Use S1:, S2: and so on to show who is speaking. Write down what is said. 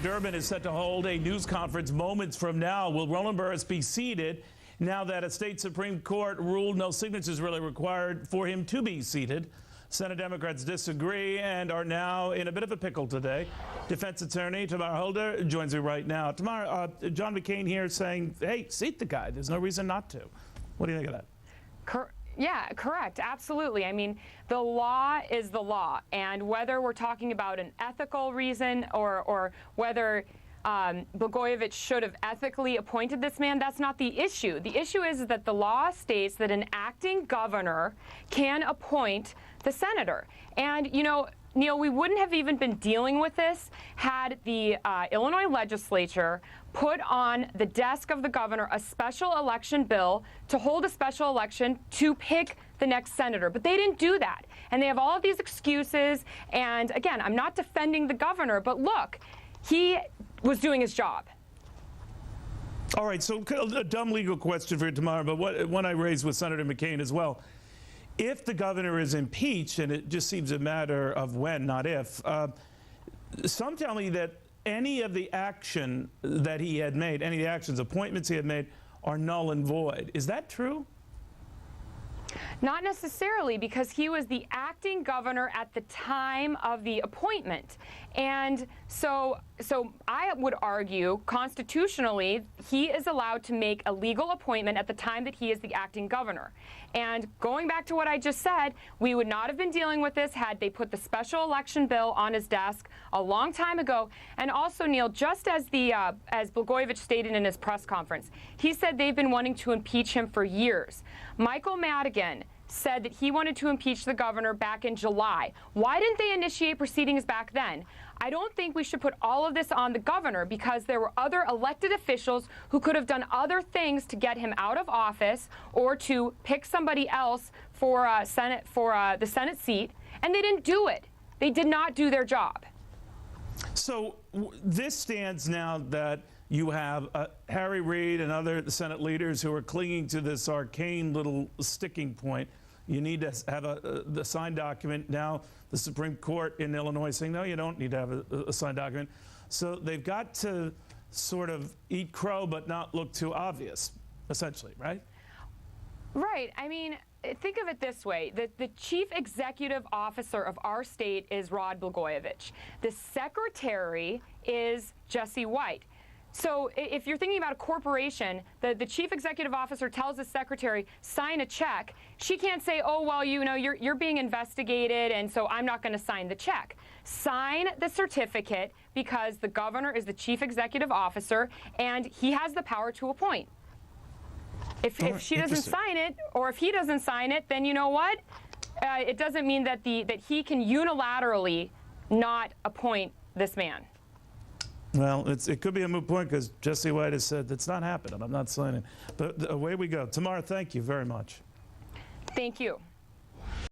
S1: Durbin is set to hold a news conference moments from now. Will Roland Burris be seated now that a state Supreme Court ruled no signatures really required for him to be seated? Senate Democrats disagree and are now in a bit of a pickle today. Defense attorney Tamara Holder joins me right now. Tamara, John McCain here saying, hey, seat the guy. There's no reason not to. What do you think of that?
S2: Yeah, correct. Absolutely. I mean, the law is the law. And whether we're talking about an ethical reason or whether Blagojevich should have ethically appointed this man, that's not the issue. The issue is that the law states that an acting governor can appoint the senator. And, you know, Neil, we wouldn't have even been dealing with this had the Illinois legislature put on the desk of the governor a special election bill to hold a special election to pick the next senator. But they didn't do that. And they have all of these excuses. And again, I'm not defending the governor, but look, he was doing his job.
S1: All right, so a dumb legal question for you tomorrow, but one I raised with Senator McCain as well. If the governor is impeached, and it just seems a matter of when, not if, some tell me that any of the action that he had made, any of the actions, appointments he had made, are null and void. Is that true?
S2: Not necessarily, because he was the acting governor at the time of the appointment. And so I would argue, constitutionally, he is allowed to make a legal appointment at the time that he is the acting governor. And going back to what I just said, we would not have been dealing with this had they put the special election bill on his desk a long time ago. And also, Neil, just as as Blagojevich stated in his press conference, he said they've been wanting to impeach him for years. Michael Madigan said that he wanted to impeach the governor back in July. Why didn't they initiate proceedings back then? I don't think we should put all of this on the governor, because there were other elected officials who could have done other things to get him out of office or to pick somebody else for the Senate seat, and they didn't do it. They did not do their job.
S1: So this stands now that you have Harry Reid and other Senate leaders who are clinging to this arcane little sticking point. You need to have the signed document. Now the Supreme Court in Illinois saying, no, you don't need to have a signed document. So they've got to sort of eat crow but not look too obvious, essentially, right?
S2: Right. I mean, think of it this way. The chief executive officer of our state is Rod Blagojevich. The secretary is Jesse White. So if you're thinking about a corporation, the chief executive officer tells the secretary, sign a check. She can't say, oh, well, you know, you're being investigated, and so I'm not going to sign the check. Sign the certificate, because the governor is the chief executive officer, and he has the power to appoint. If she doesn't sign it, or if he doesn't sign it, then you know what? It doesn't mean that he can unilaterally not appoint this man.
S1: Well, it could be a moot point, because Jesse White has said that's not happening. I'm not signing. But away we go. Tamara, thank you very much.
S2: Thank you.